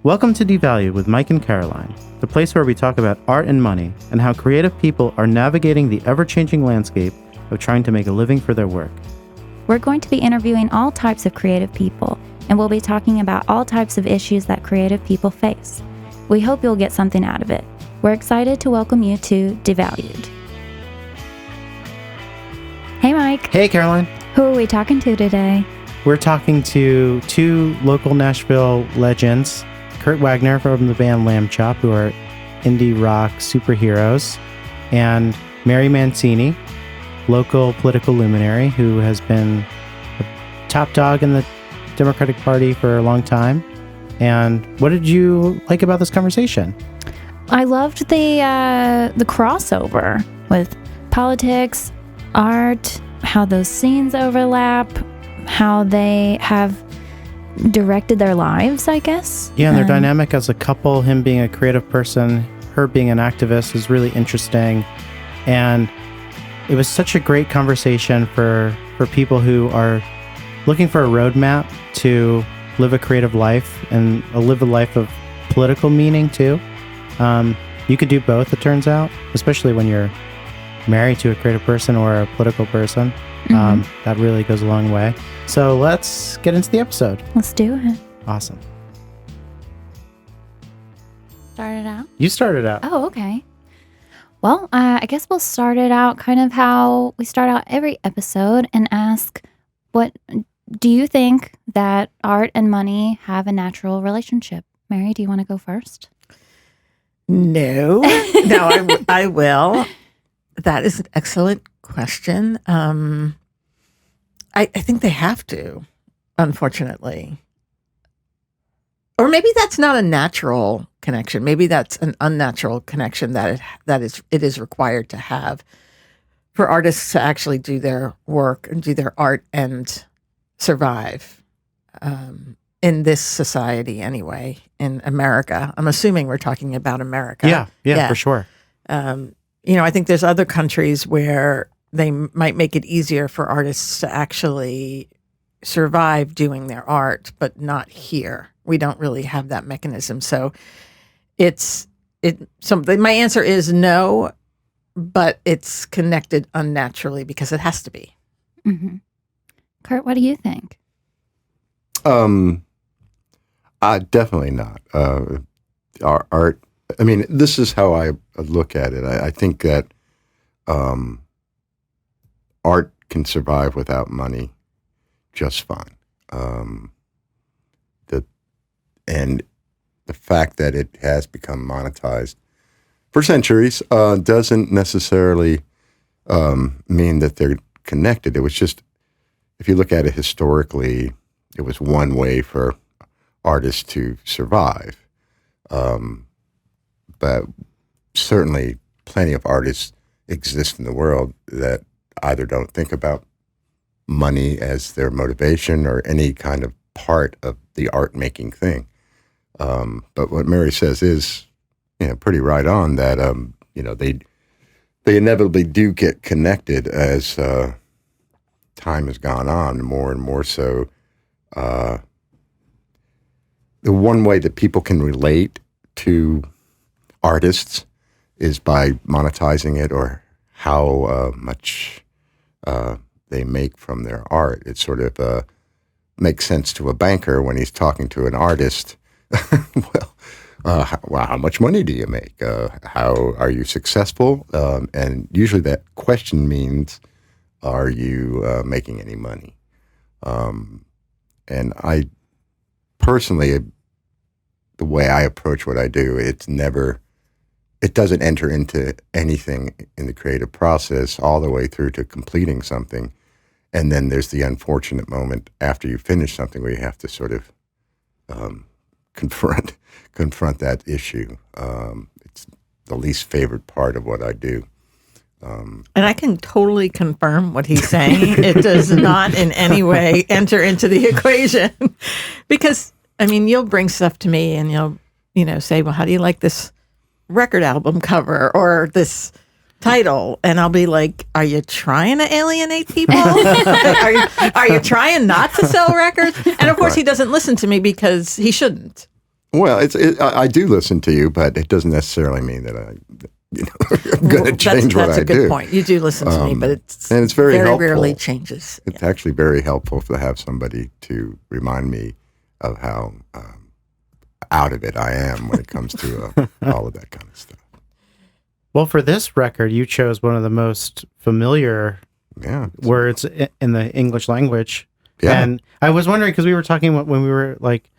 Welcome to Devalued with Mike and Caroline, the place where we talk about art and money and how creative people are navigating the ever-changing landscape of trying to make a living for their work. We're going to be interviewing all types of creative people, and we'll be talking about all types of issues that creative people face. We hope you'll get something out of it. We're excited to welcome you to Devalued. Hey, Mike. Hey, Caroline. Who are we talking to today? We're talking to two local Nashville legends, Kurt Wagner from the band Lambchop, who are indie rock superheroes, and Mary Mancini, local political luminary, who has been a top dog in the Democratic Party for a long time. And what did you like about this conversation? I loved the crossover with politics, art, how those scenes overlap, how they have directed their lives, I guess. Yeah, and their dynamic as a couple, him being a creative person, her being an activist, is really interesting. And it was such a great conversation for people who are looking for a roadmap to live a creative life and live a life of political meaning too. You could do both, it turns out, especially when you're married to a creative person or a political person. That really goes a long way. So let's get into the episode. Let's do it. Awesome. Start it out? You started out. Oh, okay. Well, I guess we'll start it out kind of how we start out every episode and ask, what do you think that art and money have a natural relationship? Mary, do you want to go first? No, I will. That is an excellent question. I think they have to, unfortunately. Or maybe that's not a natural connection. Maybe that's an unnatural connection that it is required to have for artists to actually do their work and do their art and survive in this society anyway, in America. I'm assuming we're talking about America. Yeah, for sure. I think there's other countries where they might make it easier for artists to actually survive doing their art, but not here. We don't really have that mechanism. So my answer is no, but it's connected unnaturally because it has to be. Mm-hmm. Kurt, what do you think? Definitely not. Our art, I mean, this is how I look at it. I think that art can survive without money just fine. And the fact that it has become monetized for centuries doesn't necessarily mean that they're connected. It was just, if you look at it historically, it was one way for artists to survive. But certainly plenty of artists exist in the world that either don't think about money as their motivation or any kind of part of the art making thing. But what Mary says is, pretty right on that, they inevitably do get connected as time has gone on, more and more so. The one way that people can relate to artists is by monetizing it or how much they make from their art. It sort of makes sense to a banker when he's talking to an artist. How much money do you make? How are you successful? And usually that question means, are you making any money? And I personally, the way I approach what I do, it doesn't enter into anything in the creative process all the way through to completing something. And then there's the unfortunate moment after you finish something where you have to sort of confront that issue. It's the least favorite part of what I do. And I can totally confirm what he's saying. It does not in any way enter into the equation. Because, you'll bring stuff to me and you'll, say, well, how do you like this record album cover or this title? And I'll be like, are you trying to alienate people? are you trying not to sell records? And of course, he doesn't listen to me because he shouldn't. Well, I do listen to you, but it doesn't necessarily mean that I'm going to change what I do. That's a good point. You do listen to me, but it's very helpful. Rarely changes. It's actually very helpful to have somebody to remind me of how out of it I am when it comes to all of that kind of stuff. Well, for this record, you chose one of the most familiar words in the English language. Yeah. And I was wondering, because we were talking when we were like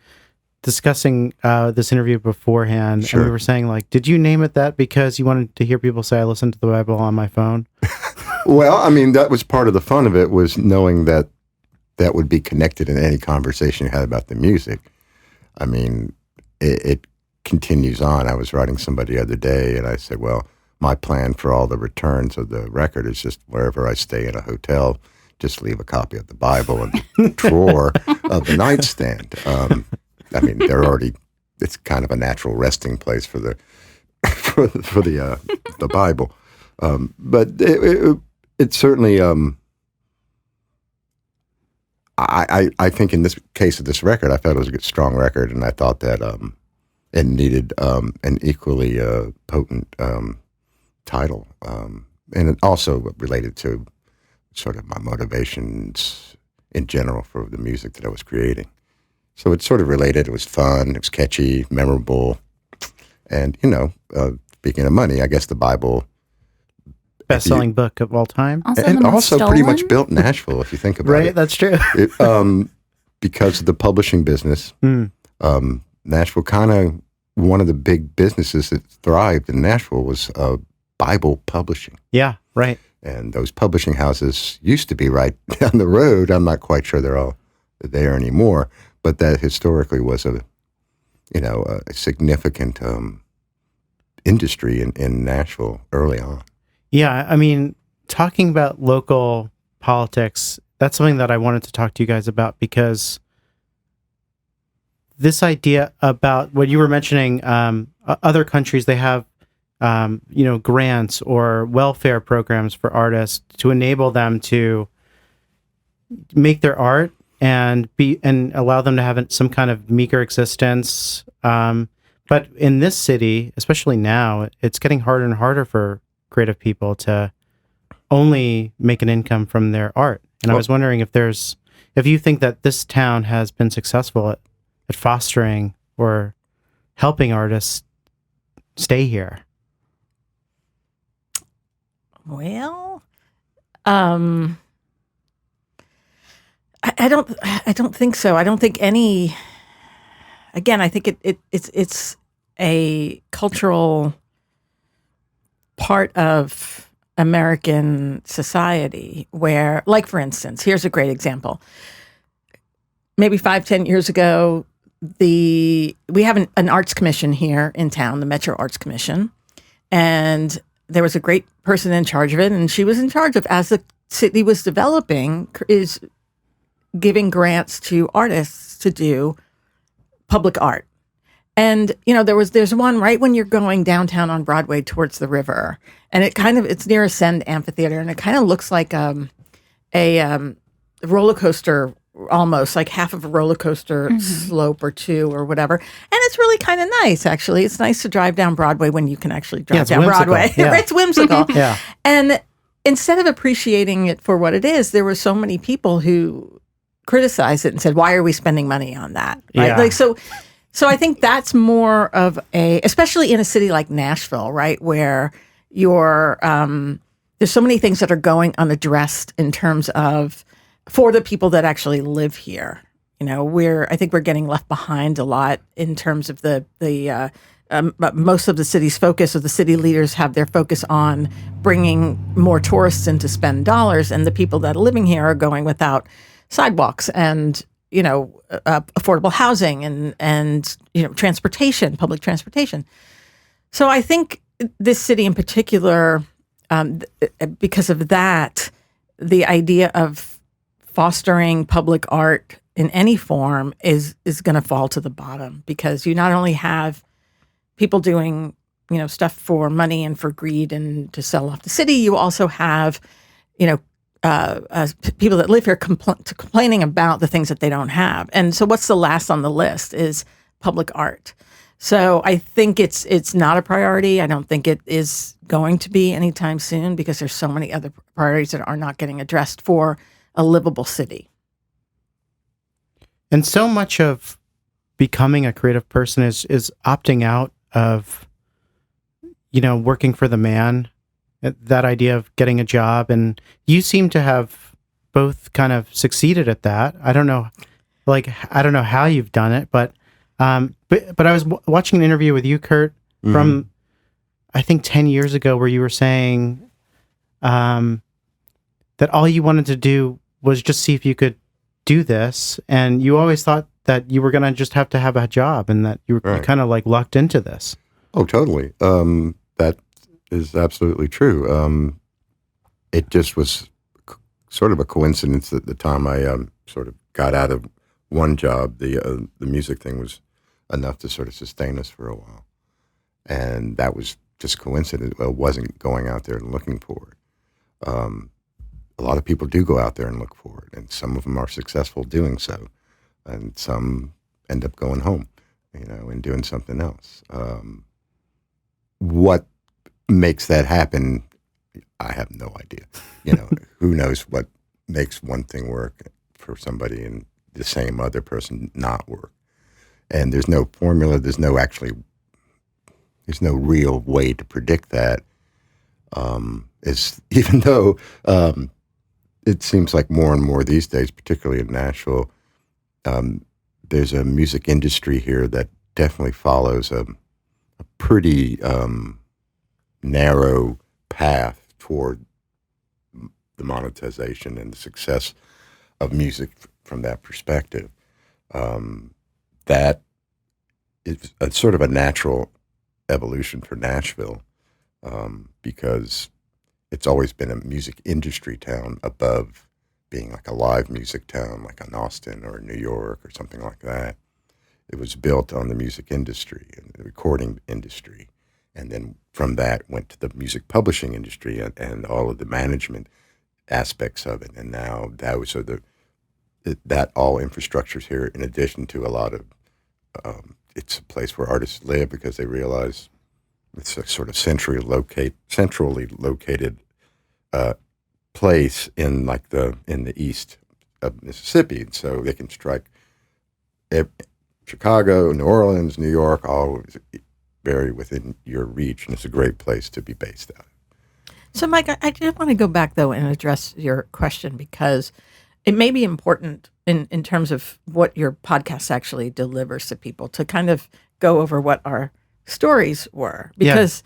discussing this interview beforehand, and we were saying, like, did you name it that because you wanted to hear people say, I listened to the Bible on my phone? Well, I mean, that was part of the fun of it, was knowing that that would be connected in any conversation you had about the music. I mean, it continues on. I was writing somebody the other day, and I said, well, my plan for all the returns of the record is just wherever I stay in a hotel, just leave a copy of the Bible in the drawer of the nightstand. I mean, it's kind of a natural resting place for the the Bible. But it certainly, I think in this case of this record, I felt it was a good, strong record, and I thought that it needed an equally potent title. And it also related to sort of my motivations in general for the music that I was creating. So it's sort of related. It was fun. It was catchy, memorable. And, speaking of money, I guess the Bible... Best-selling book of all time. Also pretty much built Nashville, if you think about it. Right, that's true. Because of the publishing business, Nashville one of the big businesses that thrived in Nashville was Bible publishing. Yeah, right. And those publishing houses used to be right down the road. I'm not quite sure they're all there anymore, but that historically was a significant industry in Nashville early on. Yeah, I mean, talking about local politics, that's something that I wanted to talk to you guys about, because this idea about what you were mentioning, other countries, they have grants or welfare programs for artists to enable them to make their art and allow them to have some kind of meager existence. But in this city, especially now, it's getting harder and harder for creative people to only make an income from their art. And I was wondering if you think that this town has been successful at fostering or helping artists stay here. Well, I don't think so. I don't think any. Again, I think it's a cultural part of American society where, like, for instance, here's a great example. Maybe 5-10 years ago, we have an arts commission here in town, the Metro Arts Commission, and there was a great person in charge of it, and she was in charge of, as the city was developing, is giving grants to artists to do public art. And, there's one right when you're going downtown on Broadway towards the river, and it's near Ascend Amphitheater, and it kind of looks like a roller coaster, almost like half of a roller coaster slope or two or whatever. And it's really kind of nice, actually. It's nice to drive down Broadway when you can actually drive down whimsical. Broadway. Yeah. It's whimsical. Yeah. And instead of appreciating it for what it is, there were so many people who criticized it and said, why are we spending money on that? Right? Yeah. So I think that's more of especially in a city like Nashville, right, where there's so many things that are going unaddressed in terms of for the people that actually live here. I think we're getting left behind a lot in terms of most of the city's focus, or the city leaders have their focus on bringing more tourists in to spend dollars, and the people that are living here are going without sidewalks and affordable housing and transportation, public transportation. So I think this city in particular, because of that, the idea of fostering public art in any form is going to fall to the bottom, because you not only have people doing stuff for money and for greed and to sell off the city, you also have people that live here complaining about the things that they don't have. And so what's the last on the list is public art. So I think it's not a priority. I don't think it is going to be anytime soon because there's so many other priorities that are not getting addressed for a livable city. And so much of becoming a creative person is opting out of, working for the man, that idea of getting a job. And you seem to have both kind of succeeded at that. I don't know how you've done it, but I was watching an interview with you, Kurt, from I think 10 years ago, where you were saying that all you wanted to do was just see if you could do this, and you always thought that you were going to just have to have a job, and that you were kind of like lucked into this. Oh, totally. That is absolutely true. It just was sort of a coincidence at the time I sort of got out of one job. The music thing was enough to sort of sustain us for a while, and that was just coincidence. I wasn't going out there and looking for it. A lot of people do go out there and look for it, and some of them are successful doing so, and some end up going home, and doing something else. What makes that happen? I have no idea. Who knows what makes one thing work for somebody and the same other person not work. And there's no formula. There's no real way to predict that. Even though it seems like more and more these days, particularly in Nashville, there's a music industry here that definitely follows a pretty narrow path toward the monetization and the success of music from that perspective. That is a sort of a natural evolution for Nashville, because it's always been a music industry town above being like a live music town, like an Austin or New York or something like that. It was built on the music industry and the recording industry. And then from that went to the music publishing industry and all of the management aspects of it. And now those are that all infrastructure's here, in addition to a lot of, it's a place where artists live because they realize it's a sort of centrally located place in the east of Mississippi. And so they can strike Chicago, New Orleans, New York, all very within your reach, and it's a great place to be based at. So, Mike, I just want to go back, though, and address your question, because it may be important in terms of what your podcast actually delivers to people, to kind of go over what our stories were, because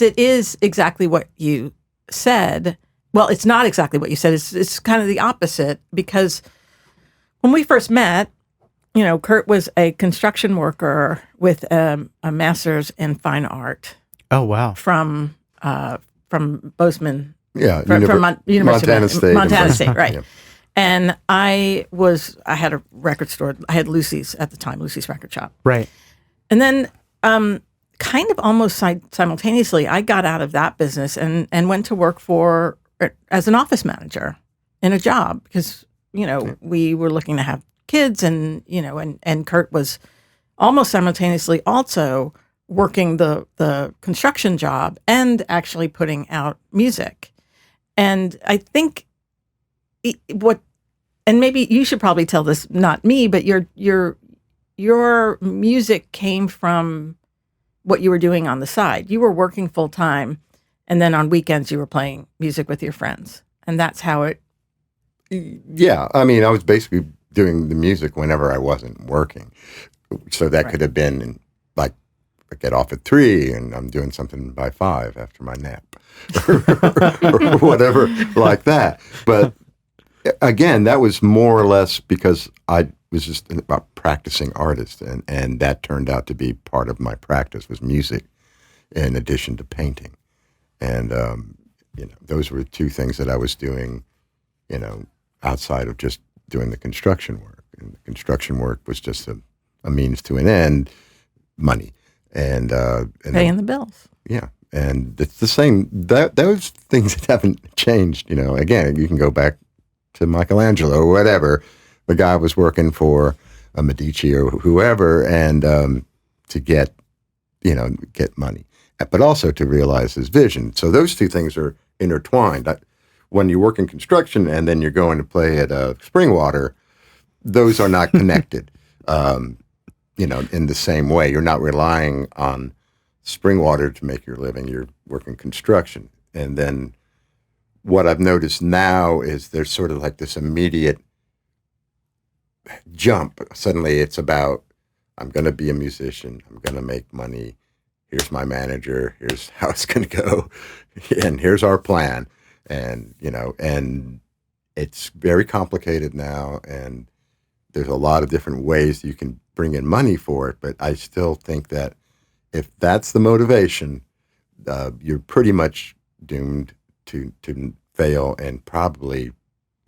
it is exactly what you said. Well, it's not exactly what you said. It's kind of the opposite, because when we first met, Kurt was a construction worker with a master's in fine art. Oh, wow. From Bozeman. Yeah. From University Montana State, right. Yeah. And I had a record store. I had Lucy's at the time, Lucy's Record Shop. Right. And then kind of almost simultaneously, I got out of that business and went to work as an office manager in a job, because, we were looking to have kids, and Kurt was almost simultaneously also working the construction job and actually putting out music. And I think and maybe you should probably tell this, not me, but your music came from what you were doing on the side. You were working full time, and then on weekends you were playing music with your friends, and that's how it. Yeah, I mean, I was basically doing the music whenever I wasn't working, so that could have been like I get off at 3 and I'm doing something by 5 after my nap, or whatever like that. But again, that was more or less because I was just about practicing artist, and that turned out to be part of my practice was music, in addition to painting, and those were two things that I was doing, outside of just doing the construction work. And the construction work was just a means to an end, money, and paying the bills. Yeah, and it's the same. Those things that haven't changed. Again, you can go back to Michelangelo or whatever. The guy was working for a Medici or whoever, and to get money, but also to realize his vision. So those two things are intertwined. When you work in construction and then you're going to play at Springwater, those are not connected, in the same way. You're not relying on Springwater to make your living. You're working construction. And then what I've noticed now is there's sort of like this immediate jump. Suddenly it's about, I'm going to be a musician. I'm going to make money. Here's my manager. Here's how it's going to go. And here's our plan. And, and it's very complicated now. And there's a lot of different ways you can bring in money for it. But I still think that if that's the motivation, you're pretty much doomed to fail, and probably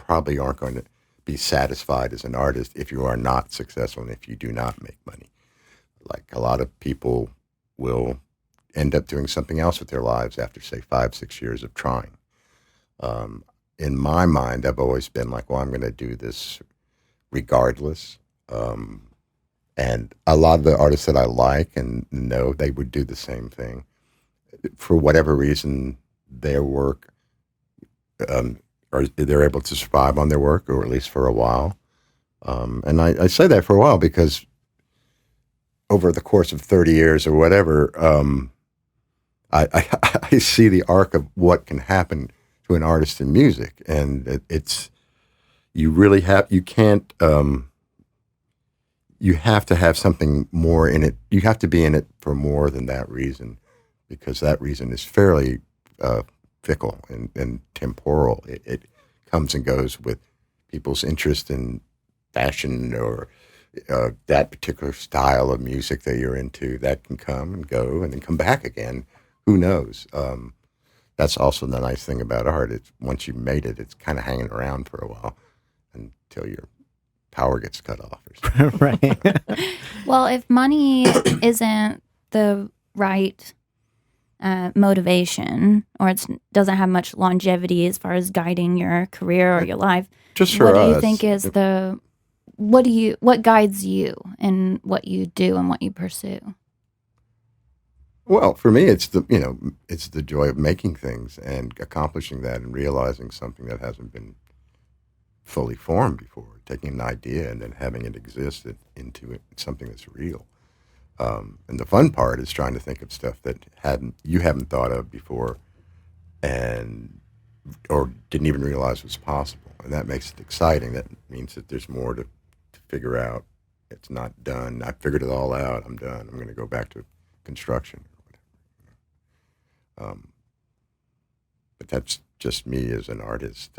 aren't going to be satisfied as an artist if you are not successful and if you do not make money. Like, a lot of people will end up doing something else with their lives after, say, 5-6 years of trying. In my mind, I've always been like, well, I'm going to do this regardless. And a lot of the artists that I like and know, they would do the same thing. For whatever reason, their work, or they're able to survive on their work, or at least for a while. And I say that for a while because over the course of 30 years or whatever, I see the arc of what can happen to an artist in music. And you have to have something more in it. You have to be in it for more than that reason, because that reason is fairly fickle and temporal. It comes and goes with people's interest in fashion or that particular style of music that you're into. That can come and go and then come back again. Who knows? That's also the nice thing about art. It's once you've made it, it's kind of hanging around for a while until your power gets cut off or something. Right. Well, if money isn't the right motivation, or it doesn't have much longevity as far as guiding your career or your life, Just for what us, do you think is what guides you in what you do and what you pursue? well, for me, it's the joy of making things and accomplishing that and realizing something that hasn't been fully formed before, taking an idea and then having it exist into something that's real. And the fun part is trying to think of stuff that you haven't thought of before, or didn't even realize was possible. And that makes it exciting. That means that there's more to figure out. It's not done. I figured it all out. I'm done. I'm going to go back to construction or whatever. But that's just me as an artist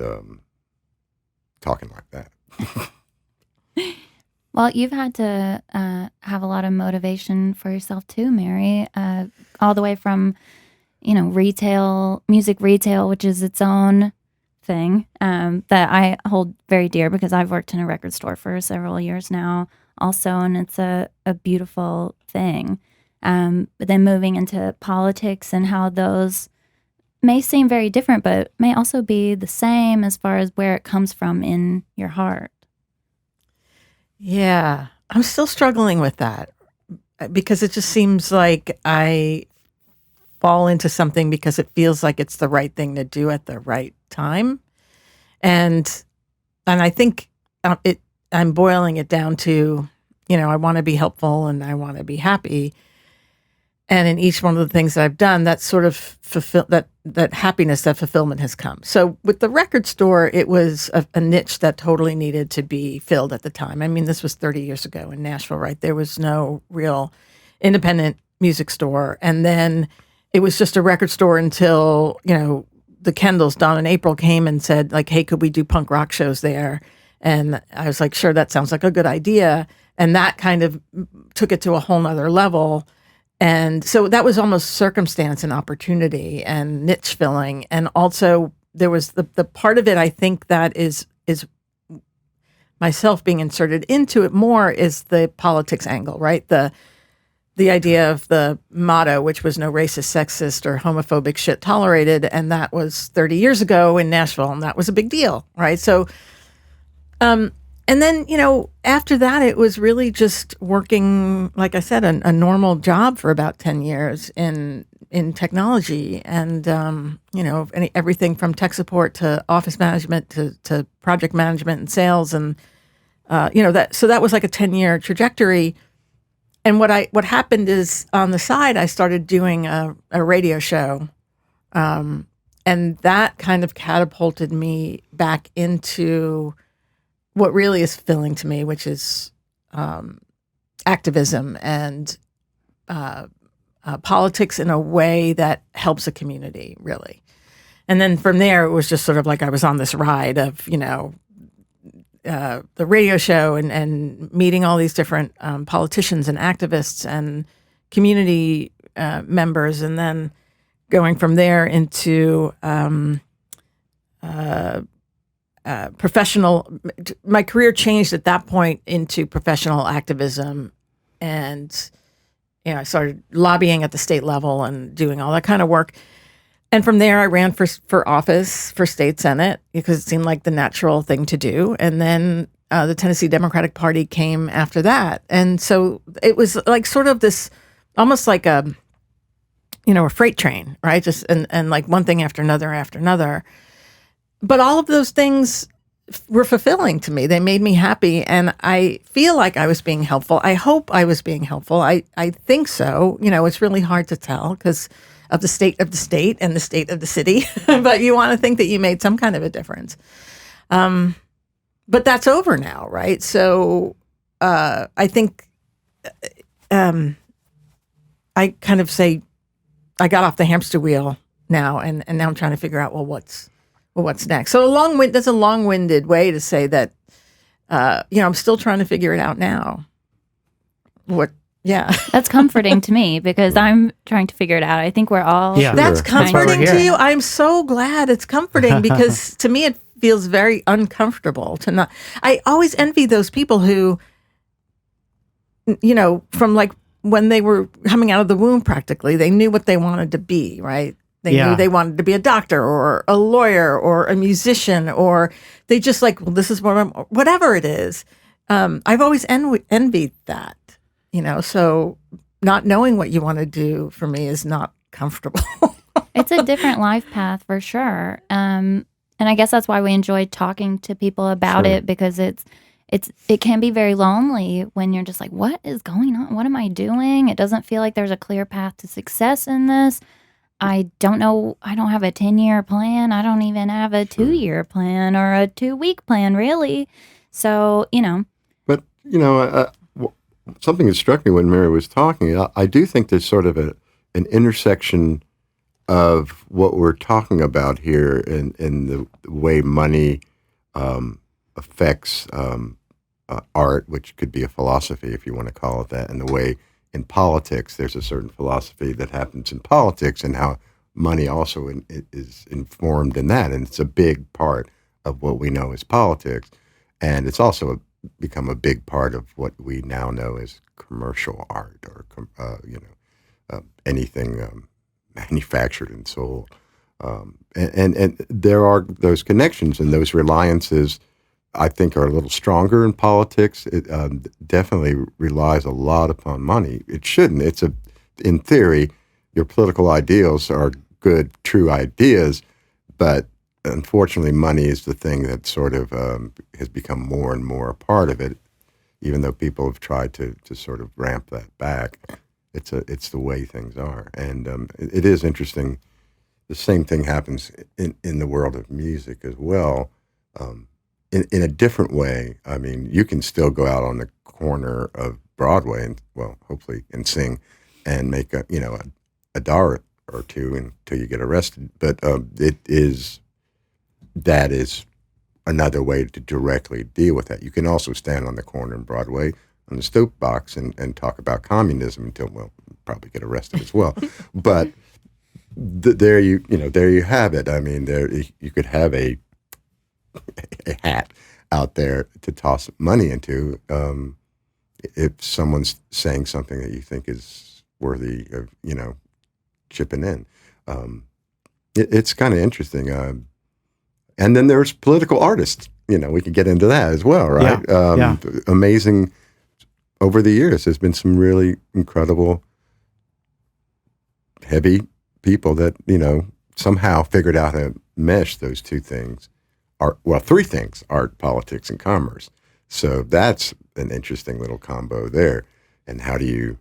talking like that. Well, you've had to have a lot of motivation for yourself too, Mary, all the way from, music retail, which is its own thing that I hold very dear because I've worked in a record store for several years now also, and it's a beautiful thing. But then moving into politics and how those may seem very different, but may also be the same as far as where it comes from in your heart. Yeah, I'm still struggling with that because it just seems like I fall into something because it feels like it's the right thing to do at the right time. And I think I'm boiling it down to, I want to be helpful and I want to be happy. And in each one of the things that I've done, that sort of that happiness, that fulfillment has come. So with the record store, it was a niche that totally needed to be filled at the time. I mean, this was 30 years ago in Nashville, right? There was no real independent music store. And then it was just a record store until, the Kendalls, Don and April, came and said, like, hey, could we do punk rock shows there? And I was like, sure, that sounds like a good idea. And that kind of took it to a whole nother level. And so that was almost circumstance and opportunity and niche filling. And also there was the part of it, I think, that is myself being inserted into it more is the politics angle, right? The idea of the motto, which was no racist, sexist, or homophobic shit tolerated. And that was 30 years ago in Nashville, and that was a big deal, right? So And then, after that, it was really just working, like I said, a normal job for about 10 years in technology, and everything from tech support to office management to project management and sales, and that was like a 10-year trajectory. And what happened is, on the side, I started doing a radio show, and that kind of catapulted me back into what really is fulfilling to me, which is activism and politics in a way that helps a community, really. And then from there, it was just sort of like I was on this ride of, the radio show and meeting all these different politicians and activists and community members, and then going from there into professional. My career changed at that point into professional activism, and I started lobbying at the state level and doing all that kind of work. And from there, I ran for office for state senate because it seemed like the natural thing to do. And then the Tennessee Democratic Party came after that, and so it was like sort of this, almost like a freight train, right? Just and like one thing after another. But all of those things were fulfilling to me. They made me happy, and I feel like I was being helpful. I hope I was being helpful. I think so. It's really hard to tell because of the state of the state and the state of the city, but you want to think that you made some kind of a difference. But that's over now, right? So I think I kind of say I got off the hamster wheel now, and now I'm trying to figure out, what's next? So that's a long-winded way to say that, I'm still trying to figure it out now. Yeah. That's comforting to me because I'm trying to figure it out. I think we're all. Yeah. That's comforting That's to you. I'm so glad it's comforting because to me it feels very uncomfortable to not. I always envy those people who, from like when they were coming out of the womb, practically, they knew what they wanted to be, right? They knew they wanted to be a doctor or a lawyer or a musician, or they just like, well, this is whatever it is. I've always envied that, so not knowing what you want to do for me is not comfortable. It's a different life path for sure. And I guess that's why we enjoy talking to people about it, because it can be very lonely when you're just like, what is going on? What am I doing? It doesn't feel like there's a clear path to success in this. I don't know. I don't have a 10-year plan. I don't even have a 2-year plan or a 2-week plan, really. So, But, something that struck me when Mary was talking, I do think there's sort of an intersection of what we're talking about here in the way money affects art, which could be a philosophy, if you want to call it that, and the way in politics there's a certain philosophy that happens in politics, and how money also is informed in that, and it's a big part of what we know as politics, and it's also become a big part of what we now know as commercial art, or anything manufactured and sold, and there are those connections and those reliances. I think are a little stronger in politics. It definitely relies a lot upon money. It shouldn't. In theory, your political ideals are good, true ideas, but unfortunately, money is the thing that sort of has become more and more a part of it. Even though people have tried to sort of ramp that back, it's the way things are, and it is interesting. The same thing happens in the world of music as well. In a different way. I mean, you can still go out on the corner of Broadway and, hopefully, and sing and make a dollar or two until you get arrested. But that is another way to directly deal with that. You can also stand on the corner in Broadway on the soapbox and talk about communism until, probably get arrested as well. But there you have it. I mean, there you could have a hat out there to toss money into if someone's saying something that you think is worthy of chipping in. It's kind of interesting, and then there's political artists. we could get into that as well, right? Yeah. Amazing. Over the years, there's been some really incredible, heavy people that, somehow figured out how to mesh those two things. Three things: art, politics, and commerce. So that's an interesting little combo there. And how do you?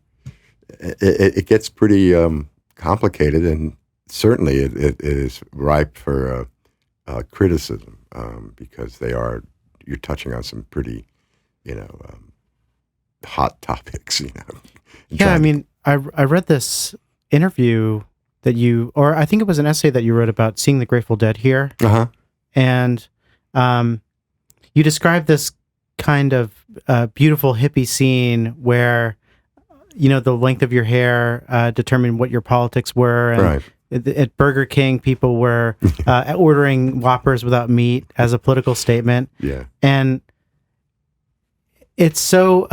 It gets pretty complicated, and certainly it is ripe for criticism because you're touching on some pretty, hot topics. Yeah, I mean, I read this interview that or I think it was an essay that you wrote about seeing the Grateful Dead here. Uh-huh. And you described this kind of beautiful hippie scene where, the length of your hair determined what your politics were. And right. At Burger King, people were ordering Whoppers without meat as a political statement. Yeah. And it's so,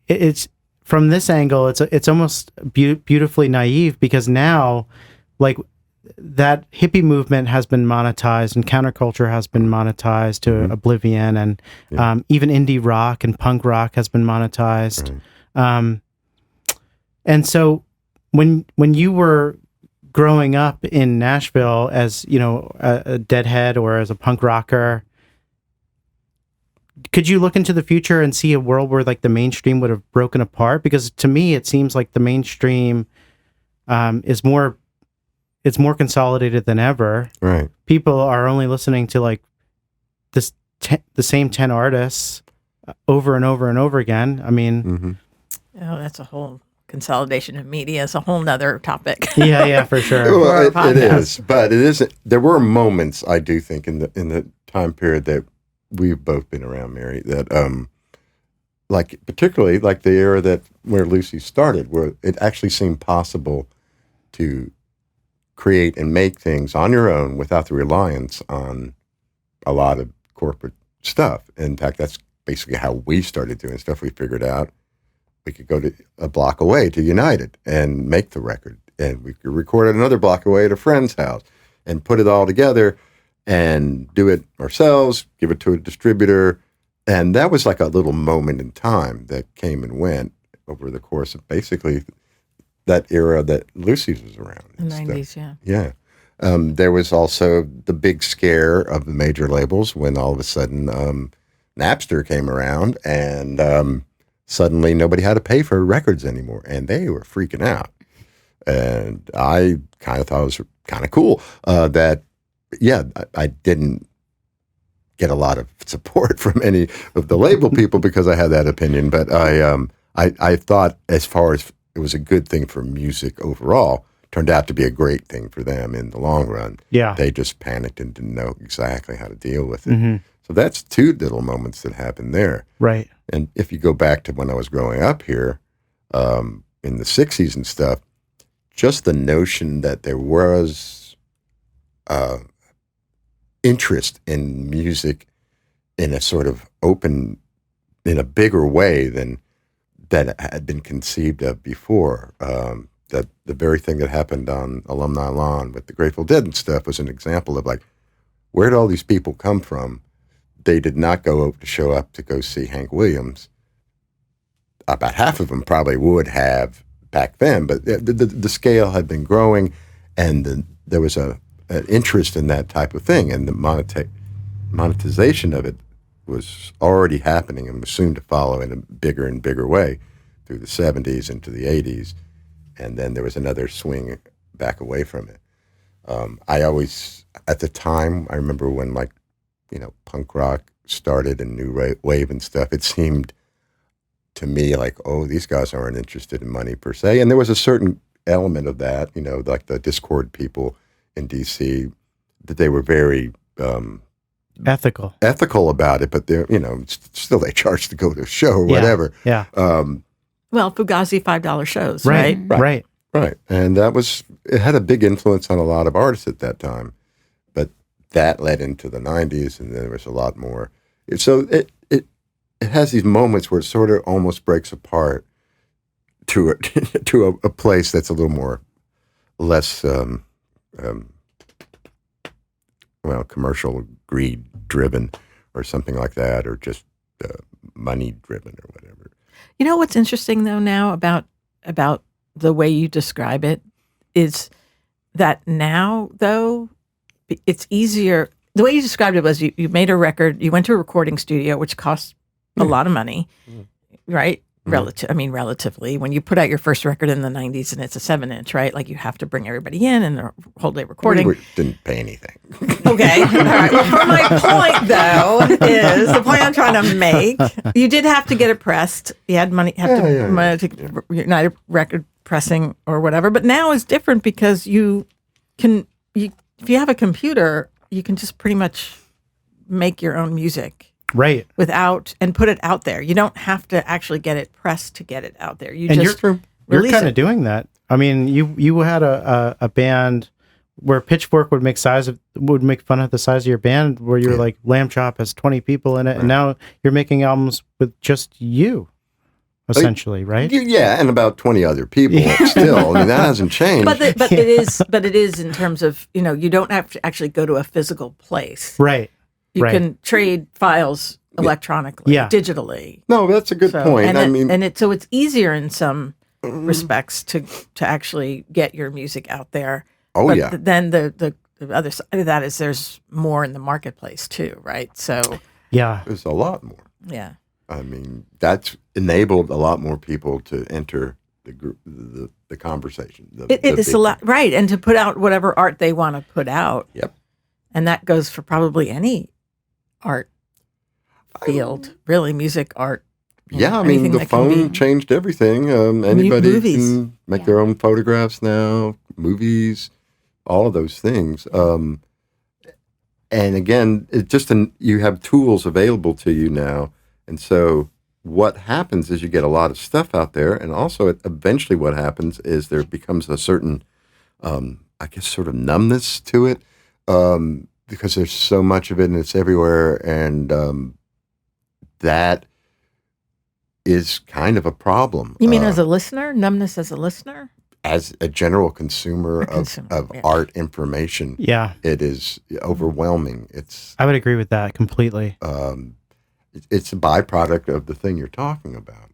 it's from this angle, it's almost beautifully naive because now, like, that hippie movement has been monetized and counterculture has been monetized to oblivion, and even indie rock and punk rock has been monetized. Right. And so when you were growing up in Nashville as, a Deadhead or as a punk rocker, could you look into the future and see a world where like the mainstream would have broken apart? Because to me, it seems like the mainstream is more consolidated than ever. Right. People are only listening to like the same 10 artists over and over and over again. I mean, that's a whole consolidation of media. Is a whole nother topic. yeah, for sure. Well, it is, but it isn't. There were moments, I do think, in the time period that we've both been around, Mary, that like particularly like the era where Lucy started, where it actually seemed possible to create and make things on your own without the reliance on a lot of corporate stuff. In fact, that's basically how we started doing stuff. We figured out we could go to a block away to United and make the record, and we could record it another block away at a friend's house and put it all together and do it ourselves, give it to a distributor. And that was like a little moment in time that came and went over the course of basically that era that Lucy's was around. The 90s, yeah. Yeah. There was also the big scare of the major labels when all of a sudden Napster came around and suddenly nobody had to pay for records anymore. And they were freaking out. And I kind of thought it was kind of cool that, yeah, I didn't get a lot of support from any of the label people because I had that opinion. But I thought as far as it was a good thing for music overall, turned out to be a great thing for them in the long run. Yeah. They just panicked and didn't know exactly how to deal with it. So that's two little moments that happened there. Right. And if you go back to when I was growing up here in the 60s and stuff, just the notion that there was interest in music in a sort of open, in a bigger way than that had been conceived of before. That the very thing that happened on Alumni Lawn with the Grateful Dead and stuff was an example of like, where did all these people come from? They did not show up to go see Hank Williams. About half of them probably would have back then, but the scale had been growing, and there was an interest in that type of thing, and the monetization of it was already happening and was soon to follow in a bigger and bigger way through the 70s into the 80s. And then there was another swing back away from it. I always, at the time, I remember when punk rock started and new wave and stuff, it seemed to me like, oh, these guys aren't interested in money per se. And there was a certain element of that, like the Discord people in DC, that they were very ethical about it, but they're, still they charge to go to a show or whatever. Yeah. Well, Fugazi $5 shows, Right. Right. And it had a big influence on a lot of artists at that time. But that led into the 90s, and there was a lot more. So it has these moments where it sort of almost breaks apart to a place that's a little more, less, commercial greed driven or something like that, or just money driven or whatever. You know what's interesting though now about the way you describe it is that now though it's easier. The way you described it was you made a record, you went to a recording studio, which costs a lot of money, right? Relatively, when you put out your first record in the 90s and it's a 7-inch, right? Like you have to bring everybody in and the whole day recording. We didn't pay anything. Okay. All right. Well, for my point though is the point I'm trying to make. You did have to get it pressed. You had money, money to United Record Pressing or whatever. But now it's different because if you have a computer, you can just pretty much make your own music. Right. And put it out there. You don't have to actually get it pressed to get it out there. You're kind of doing that. I mean, you had a band where Pitchfork would make fun of the size of your band, where you're like Lambchop has 20 people in it, and now you're making albums with just you, essentially, right? Yeah, and about 20 other people still. I mean, that hasn't changed. But it is in terms of, you don't have to actually go to a physical place. Right. You can trade files electronically, digitally. No, that's a good point. So it's easier in some respects to actually get your music out there. Oh, but yeah. Then the other side of that is there's more in the marketplace too, right? So there's a lot more. Yeah. I mean, that's enabled a lot more people to enter the group, the conversation. It's a lot, right? And to put out whatever art they want to put out. Yep. And that goes for probably any art field, really, music, art. I mean, the phone changed everything. Anybody can make their own photographs now, movies, all of those things. And again, you have tools available to you now. And so what happens is you get a lot of stuff out there. And also eventually what happens is there becomes a certain, I guess, sort of numbness to it. Because there's so much of it and it's everywhere, and that is kind of a problem. You mean as a listener? Numbness as a listener? As a general consumer of art information, it is overwhelming. I would agree with that completely. It's a byproduct of the thing you're talking about.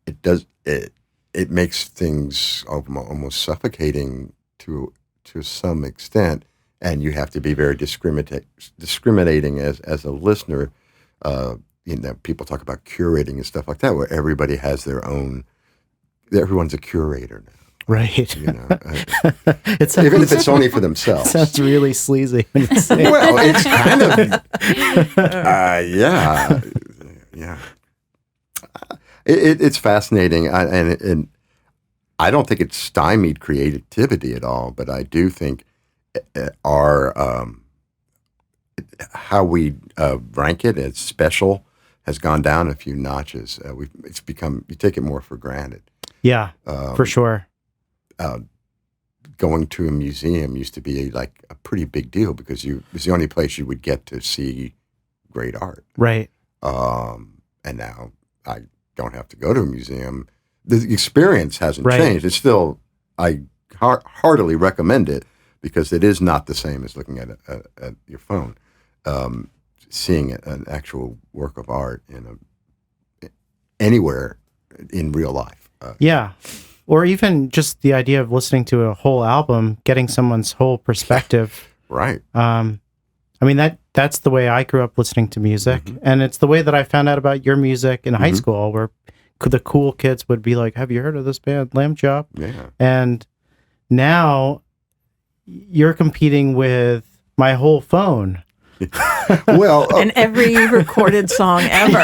It makes things almost suffocating to some extent. And you have to be very discriminating as a listener. People talk about curating and stuff like that, where everybody has their own. Everyone's a curator now, right? Even if it's only for themselves. It sounds really sleazy when you say it. Well, it's kind of, It's fascinating, and I don't think it's stymied creativity at all, but I do think. How we rank it as special has gone down a few notches. It's become, you take it more for granted. Yeah, for sure. Going to a museum used to be like a pretty big deal because it was the only place you would get to see great art. Right. And now I don't have to go to a museum. The experience hasn't changed. It's still, I heartily recommend it. Because it is not the same as looking at your phone, seeing an actual work of art anywhere in real life. Or even just the idea of listening to a whole album, getting someone's whole perspective. Right. I mean, that's the way I grew up listening to music, and it's the way that I found out about your music in high school, where the cool kids would be like, "Have you heard of this band, Lambchop?" Yeah. And now you're competing with my whole phone. Well, and every recorded song ever.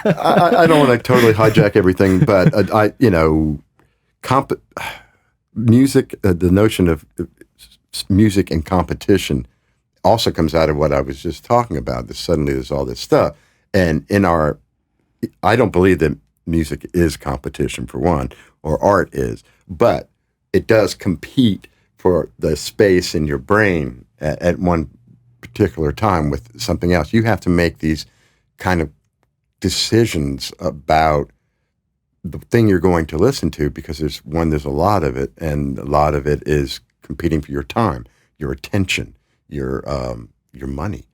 I don't want to totally hijack everything, but music, the notion of music and competition also comes out of what I was just talking about. Suddenly there's all this stuff. And I don't believe that music is competition, for one, or art is, but it does compete for the space in your brain at one particular time with something else. You have to make these kind of decisions about the thing you're going to listen to because there's a lot of it, and a lot of it is competing for your time, your attention, your money.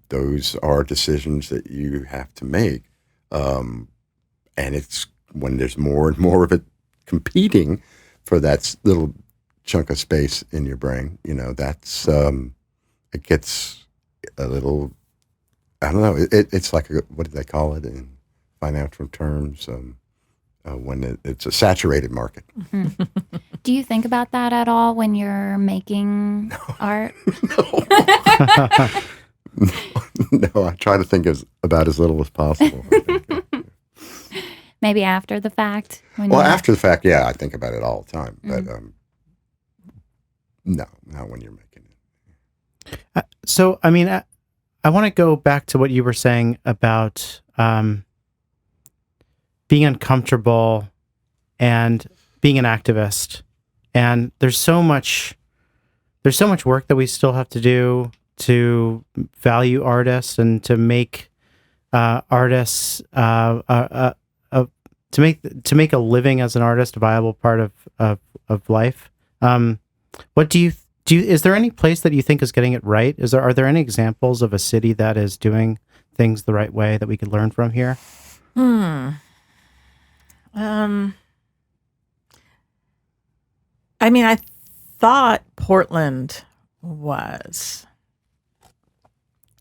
Those are decisions that you have to make. And it's when there's more and more of it competing for that little chunk of space in your brain, that's, it gets a little, I don't know, it's like, what do they call it in financial terms? When it's a saturated market. Mm-hmm. Do you think about that at all when you're making art? No, I try to think about as little as possible. I think. Maybe after the fact? After the fact, yeah, I think about it all the time. But no, not when you're making it. So, I mean, I want to go back to what you were saying about being uncomfortable and being an activist. And there's so much work that we still have to do to value artists and to make artists to make a living as an artist a viable part of life. What do you is there any place that you think is getting it right? Are there any examples of a city that is doing things the right way that we could learn from here? I mean, I thought Portland was,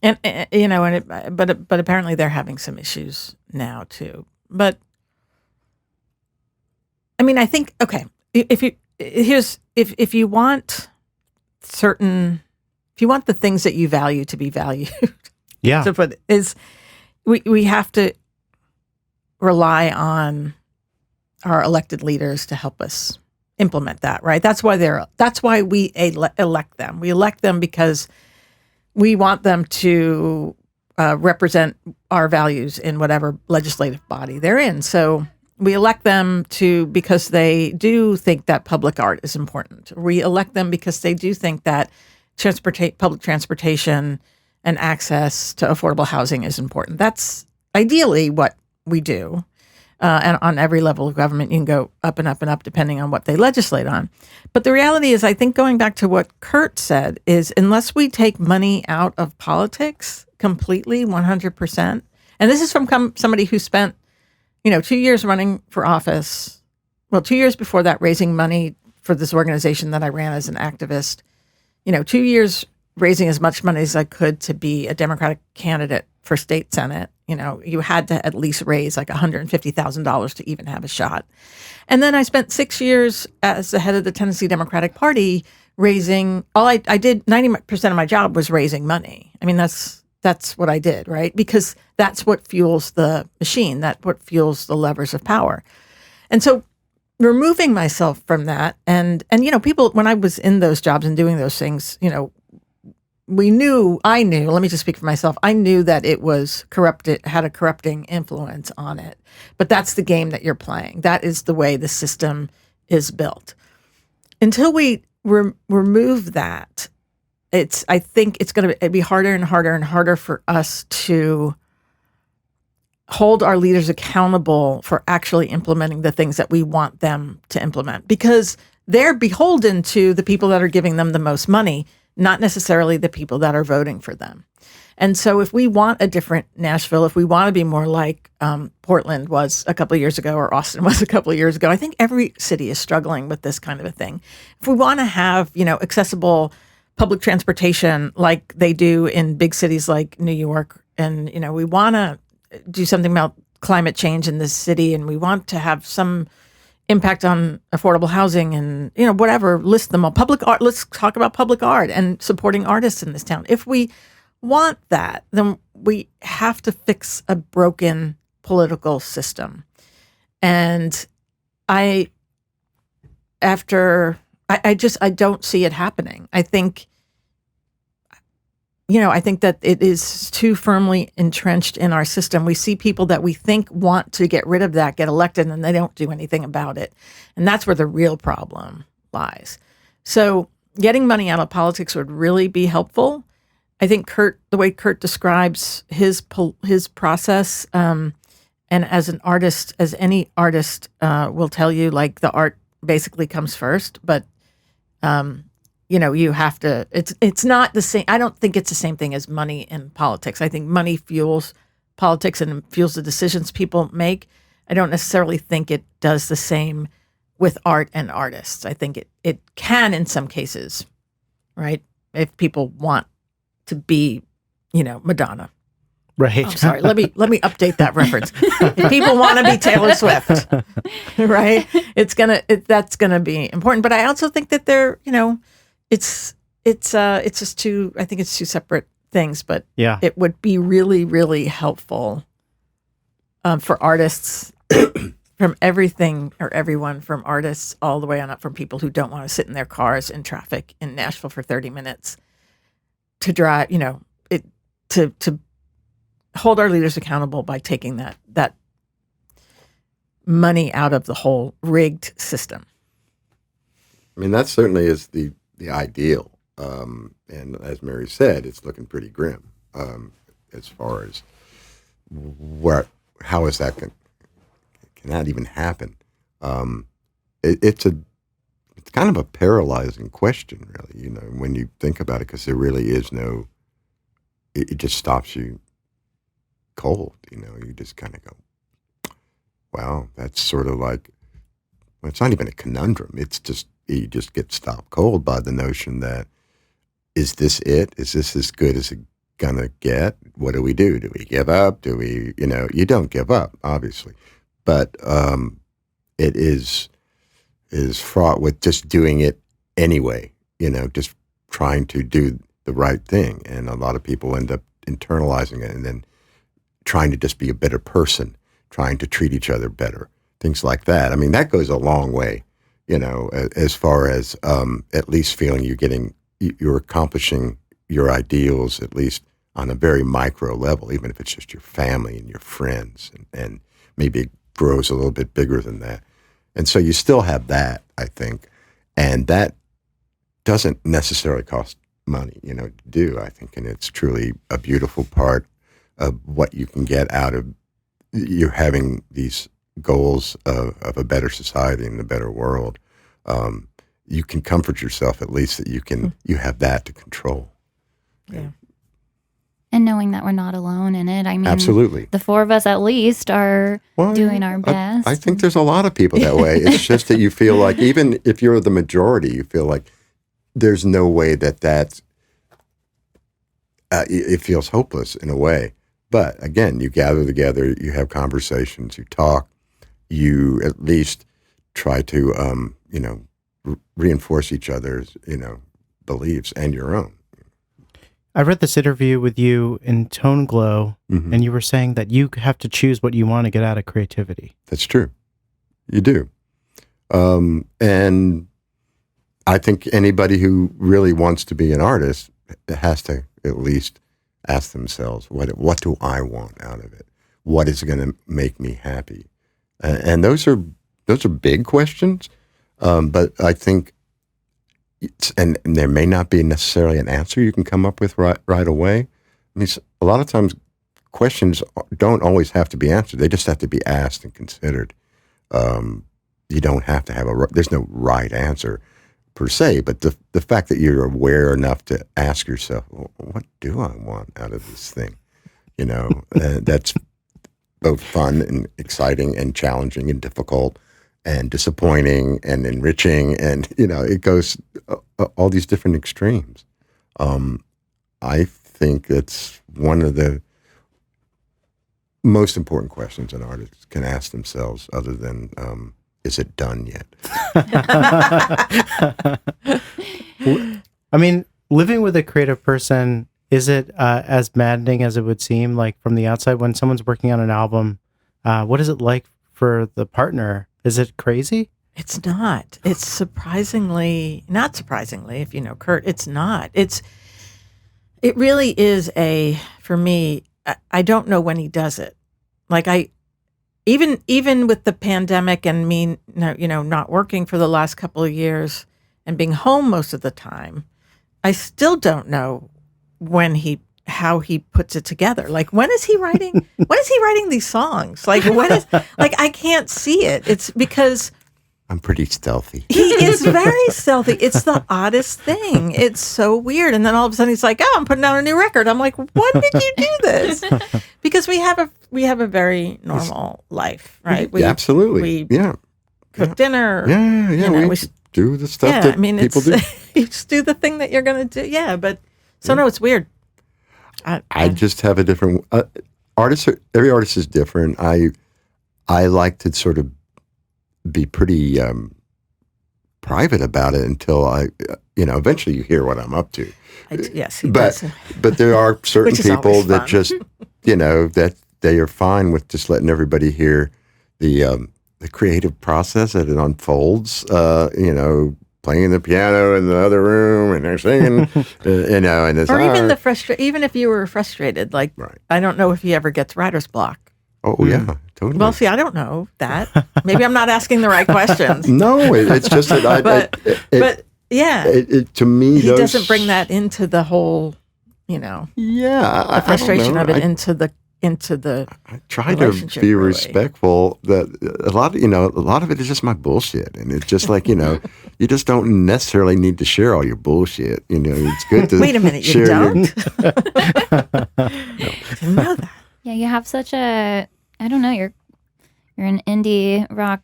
but apparently they're having some issues now too. But I mean, I think, okay, if you want the things that you value to be valued, yeah, we have to rely on our elected leaders to help us implement that, right? That's why we elect them. We elect them because we want them to represent our values in whatever legislative body they're in. So we elect them because they do think that public art is important. We elect them because they do think that public transportation and access to affordable housing is important. That's ideally what we do. And on every level of government, you can go up and up and up depending on what they legislate on. But the reality is, I think going back to what Kurt said, is unless we take money out of politics completely, 100%, and this is from somebody who spent 2 years running for office. Well, 2 years before that, raising money for this organization that I ran as an activist. 2 years raising as much money as I could to be a Democratic candidate for state senate. You had to at least raise like $150,000 to even have a shot. And then I spent 6 years as the head of the Tennessee Democratic Party raising, I did 90% of my job was raising money. I mean, that's what I did, right? Because that's what fuels the machine. That's what fuels the levers of power. And so removing myself from that and people, when I was in those jobs and doing those things, I knew, let me just speak for myself. I knew that it was corrupted, had a corrupting influence on it. But that's the game that you're playing. That is the way the system is built. Until we remove that, I think it's going to be harder and harder and harder for us to hold our leaders accountable for actually implementing the things that we want them to implement, because they're beholden to the people that are giving them the most money, not necessarily the people that are voting for them. And so if we want a different Nashville, if we want to be more like Portland was a couple of years ago or Austin was a couple of years ago, I think every city is struggling with this kind of a thing. If we want to have, accessible public transportation like they do in big cities like New York, and, we want to do something about climate change in this city, and we want to have some impact on affordable housing and, whatever, list them all. Public art, let's talk about public art and supporting artists in this town. If we want that, then we have to fix a broken political system. And I don't see it happening. I think that it is too firmly entrenched in our system. We see people that we think want to get rid of that, get elected, and they don't do anything about it. And that's where the real problem lies. So getting money out of politics would really be helpful. I think the way Kurt describes his process, and as an artist, as any artist will tell you, like the art basically comes first, but you have to, it's not the same. I don't think it's the same thing as money in politics. I think money fuels politics and fuels the decisions people make. I don't necessarily think it does the same with art and artists. I think it can in some cases, right? If people want to be, Madonna. Right. I'm sorry. Let me update that reference. If people want to be Taylor Swift, right? That's gonna be important. But I also think that it's just two. I think it's two separate things. But Yeah. it would be really, really helpful for artists from everything or everyone, from artists all the way on up, from people who don't want to sit in their cars in traffic in Nashville for 30 minutes to drive. To hold our leaders accountable by taking that money out of the whole rigged system. I mean, that certainly is the ideal. And as Mary said, it's looking pretty grim as far as how is that can that even happen? It's kind of a paralyzing question, really, when you think about it, because there really is no, it just stops you cold, you just kind of go, wow, that's sort of like, well, it's not even a conundrum. It's just, you just get stopped cold by the notion that, is this it? Is this as good as it's gonna get? What do we do? Do we give up? Do we, you don't give up, obviously, but it is fraught with just doing it anyway, just trying to do the right thing. And a lot of people end up internalizing it and then trying to just be a better person, trying to treat each other better, things like that. I mean, that goes a long way, as far as at least feeling you're accomplishing your ideals, at least on a very micro level, even if it's just your family and your friends, and maybe it grows a little bit bigger than that. And so you still have that, I think, and that doesn't necessarily cost money, to do, I think, and it's truly a beautiful part of what you can get out of you having these goals of a better society and a better world. You can comfort yourself, at least, that you have that to control. Yeah. And knowing that we're not alone in it. I mean, Absolutely. The four of us at least are doing our best. I think there's a lot of people that way. It's just that you feel like, even if you're the majority, you feel like there's no way that's, it feels hopeless in a way. But again, you gather together, you have conversations, you talk, you at least try to, reinforce each other's, beliefs and your own. I read this interview with you in Tone Glow, Mm-hmm. and you were saying that you have to choose what you want to get out of creativity. That's true. You do. And I think anybody who really wants to be an artist has to at least ask themselves, what do I want out of it? What is going to make me happy? And those are big questions, but I think and there may not be necessarily an answer you can come up with right away. I mean, a lot of times questions don't always have to be answered. They just have to be asked and considered. You don't have to have there's no right answer per se, but the fact that you're aware enough to ask yourself, well, what do I want out of this thing? That's both fun and exciting and challenging and difficult and disappointing and enriching, and it goes all these different extremes. I think it's one of the most important questions an artist can ask themselves, other than is it done yet? I mean, living with a creative person, is it as maddening as it would seem, like from the outside when someone's working on an album? What is it like for the partner? Is it crazy? It's not. It's not surprisingly, if you know Kurt, it's not. It really is for me, I don't know when he does it. Like even with the pandemic and me, not working for the last couple of years and being home most of the time, I still don't know how he puts it together. Like, when is he writing? When is he writing these songs? Like, I can't see it. It's because I'm pretty stealthy. He is very stealthy. It's the oddest thing. It's so weird. And then all of a sudden he's like, "Oh, I'm putting out a new record." I'm like, "When did you do this?" Because we have a very normal life, right? We Absolutely. We cook dinner. Yeah. You know, we do the stuff that people do. You just do the thing that you're going to do. Yeah, but no, it's weird. I just have a different every artist is different. I like to sort of be pretty private about it until eventually you hear what I'm up to. Yes, he does. But there are certain people that fun. just, that they are fine with just letting everybody hear the creative process as it unfolds, playing the piano in the other room and they're singing, and it's, or even even if you were frustrated, like, right. I don't know if he ever gets writer's block. Oh, yeah, totally. Well, see, I don't know that. Maybe I'm not asking the right questions. No, it's just that but yeah, to me, he doesn't bring that into the whole, the frustration of it into the. I try to be respectful. That a lot of it is just my bullshit, and it's just like you just don't necessarily need to share all your bullshit. It's good to wait a minute, you don't. Didn't know that. Yeah, you have such I don't know, you're an indie rock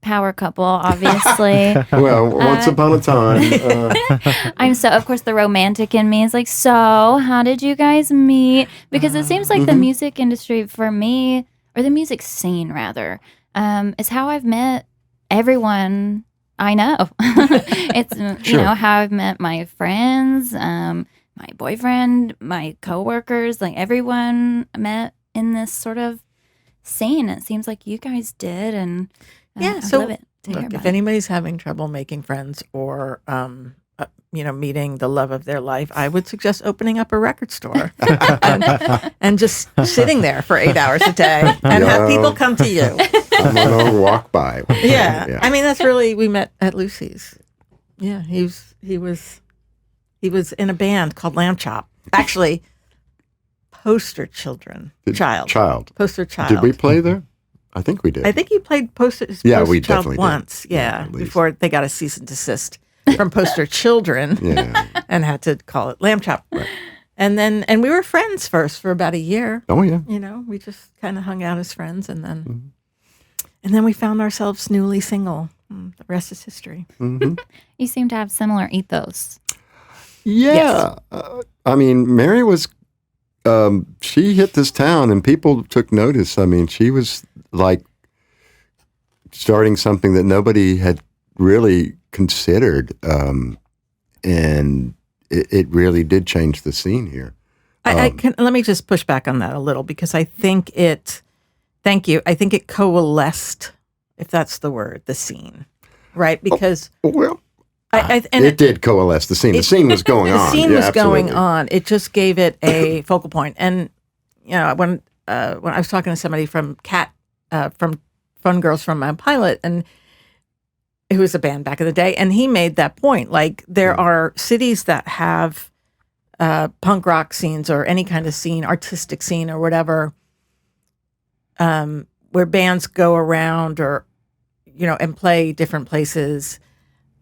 power couple, obviously. Well, once upon a time. I'm of course, the romantic in me is like, so how did you guys meet? Because it seems like the music industry for me, or the music scene rather, is how I've met everyone I know. It's, how I've met my friends, my boyfriend, my coworkers, like everyone met in this sort of scene. It seems like you guys did, and I love it. Look, if anybody's having trouble making friends or meeting the love of their life, I would suggest opening up a record store and just sitting there for 8 hours a day and have people come to you. I'm gonna walk by. Yeah. I mean, that's really, we met at Lucy's. Yeah, he was in a band called Lambchop. Actually, Poster Child. Poster Child. Did we play there? I think we did. I think you played Poster we Child definitely once. did. Yeah, before they got a cease and desist from Poster Children and had to call it Lambchop. Right. And we were friends first for about a year. Oh, yeah. We just kind of hung out as friends, and then we found ourselves newly single. The rest is history. Mm-hmm. You seem to have similar ethos. Yeah. Yes. I mean, Mary was, she hit this town and people took notice. I mean, she was like starting something that nobody had really considered. And it really did change the scene here. Let me just push back on that a little, because I think thank you. I think it coalesced, if that's the word, the scene, right? Because it did coalesce the scene. The scene was going on. The scene was going absolutely. on. It just gave it a focal point. And when I was talking to somebody from from Fun Girls from My Pilot, and it was a band back in the day, and he made that point. Like, there are cities that have punk rock scenes or any kind of scene, artistic scene or whatever, where bands go around or and play different places.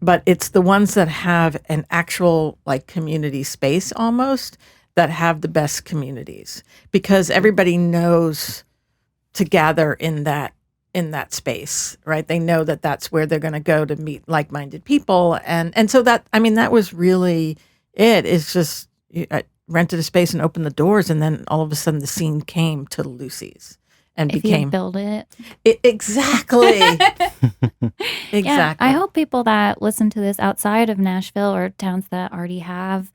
But it's the ones that have an actual like community space almost that have the best communities, because everybody knows to gather in that space, right? They know that that's where they're going to go to meet like-minded people. And so that was really it. It's just, I rented a space and opened the doors, and then all of a sudden the scene came to Lucy's. And if became you build it. Exactly. Exactly. Yeah, I hope people that listen to this outside of Nashville or towns that already have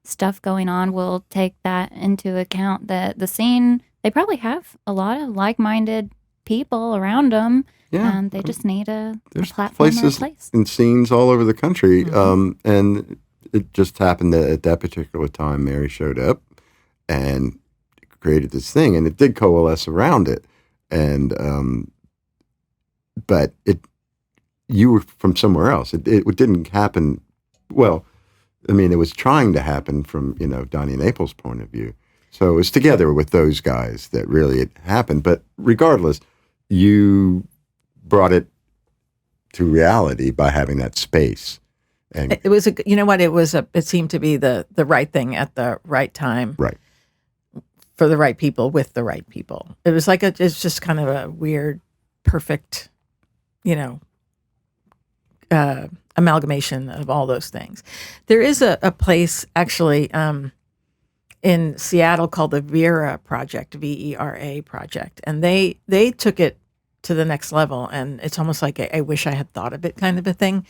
stuff going on will take that into account, that the scene, they probably have a lot of like-minded people around them. Yeah. They just need a platform places or a place. and scenes all over the country. And it just happened that at that particular time, Mary showed up and created this thing, and it did coalesce around it. And but you were from somewhere else. It didn't happen. Well, I mean, it was trying to happen from Donnie and April's point of view. So it was together with those guys that really it happened. But regardless, you brought it to reality by having that space. And It was it seemed to be the right thing at the right time. right. For the right people with the right people. It was like it's just kind of a weird, perfect, amalgamation of all those things. There is a place actually in Seattle called the Vera Project, VERA Project, and they took it to the next level, and it's almost like I wish I had thought of it kind of a thing.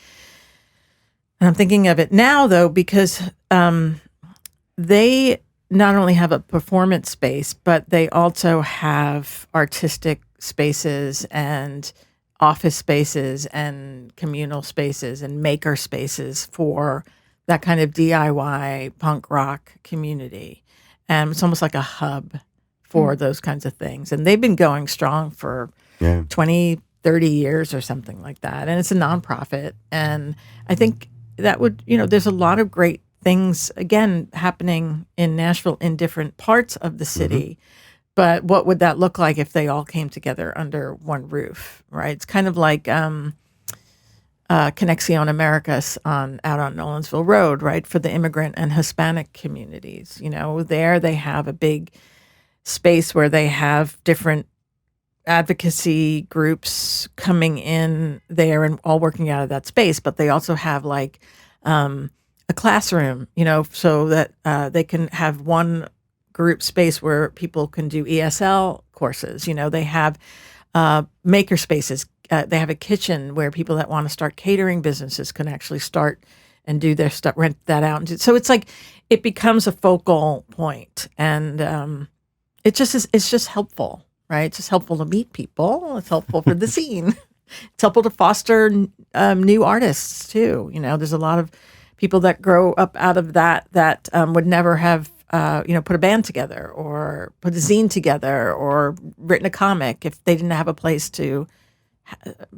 And I'm thinking of it now though because they not only have a performance space, but they also have artistic spaces and office spaces and communal spaces and maker spaces for that kind of DIY punk rock community. And it's almost like a hub for those kinds of things. And they've been going strong for 20, 30 years or something like that. And it's a nonprofit. And I think that would, there's a lot of great things, again, happening in Nashville in different parts of the city. But what would that look like if they all came together under one roof, right? It's kind of like Conexión Americas out on Nolensville Road, right, for the immigrant and Hispanic communities. There they have a big space where they have different advocacy groups coming in there and all working out of that space. But they also have like a classroom, so that they can have one group space where people can do ESL courses. They have maker spaces. They have a kitchen where people that want to start catering businesses can actually start and do their stuff, rent that out. So it's like it becomes a focal point, and it's just helpful, right? It's just helpful to meet people. It's helpful for the scene. It's helpful to foster new artists too. There's a lot of people that grow up out of that would never have put a band together or put a zine together or written a comic if they didn't have a place to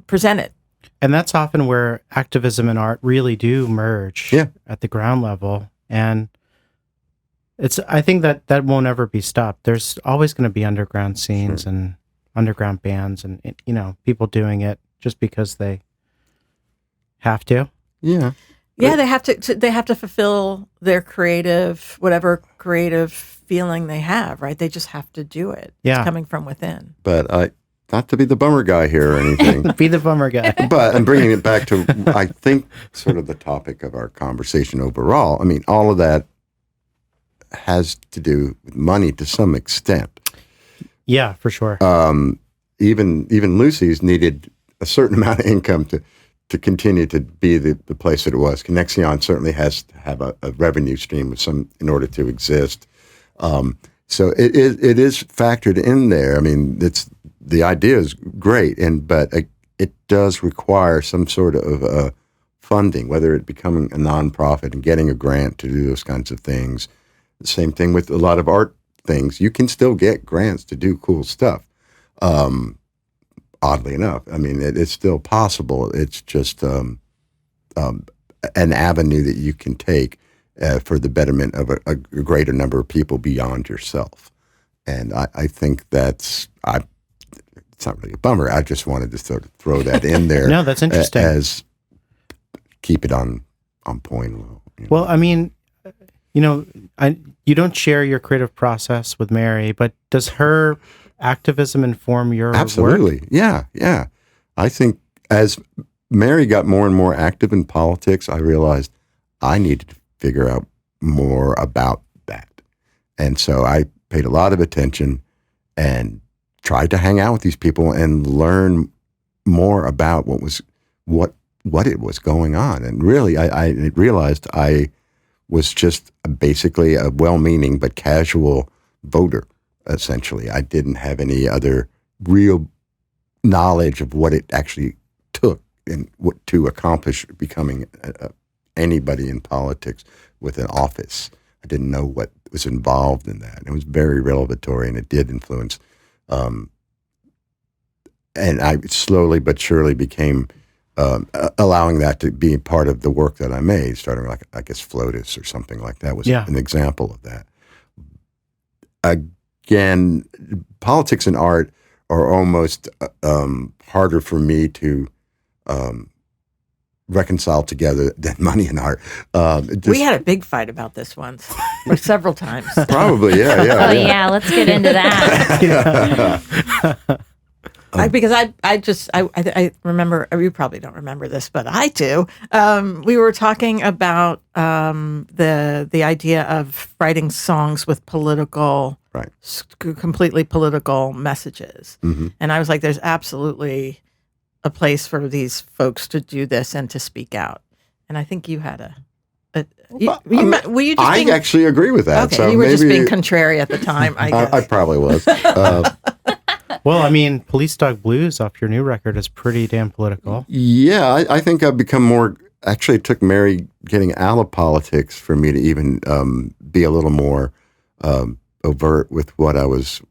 present it. And that's often where activism and art really do merge at the ground level. And I think that won't ever be stopped. There's always going to be underground scenes and underground bands and, people doing it just because they have to. Yeah. Yeah, they have to fulfill their whatever creative feeling they have, right? They just have to do it. Yeah. It's coming from within. But not to be the bummer guy here or anything. Be the bummer guy. But I'm bringing it back to, I think, sort of the topic of our conversation overall. I mean, all of that has to do with money to some extent. Yeah, for sure. Even Lucy's needed a certain amount of income to continue to be the place that it was. Conexión certainly has to have a revenue stream in order to exist. So it is factored in there. I mean, the idea is great, but it does require some sort of funding, whether it becoming a nonprofit and getting a grant to do those kinds of things. The same thing with a lot of art things. You can still get grants to do cool stuff. Oddly enough, I mean, it's still possible. It's just an avenue that you can take for the betterment of a greater number of people beyond yourself. And I think it's not really a bummer. I just wanted to sort of throw that in there. No, that's interesting. As keep it on point a little. Well, I mean, you don't share your creative process with Mary, but does her activism inform your Absolutely. work? Yeah. I think as Mary got more and more active in politics, I realized I needed to figure out more about that. And so I paid a lot of attention and tried to hang out with these people and learn more about what it was going on. And really, I realized I was just basically a well-meaning but casual voter. Essentially, I didn't have any other real knowledge of what it actually took and what to accomplish becoming anybody in politics with an office. I didn't know what was involved in that. It was very revelatory, and it did influence. And I slowly but surely became allowing that to be part of the work that I made, starting like, I guess, Flotus or something like that was an example of that. Again, politics and art are almost harder for me to reconcile together than money and art. We had a big fight about this once, or several times. Probably, yeah. Oh yeah, let's get into that. Because I remember, you probably don't remember this, but I do. We were talking about the idea of writing songs with political, Right. completely political messages. Mm-hmm. And I was like, there's absolutely a place for these folks to do this and to speak out. And I think you had were you just I being, actually agree with that. okay, So you were just maybe- being contrary at the time, I guess. I probably was. Well, I mean, Police Dog Blues off your new record is pretty damn political. Yeah, I think I've become more. Actually, it took Mary getting out of politics for me to even be a little more overt with what I was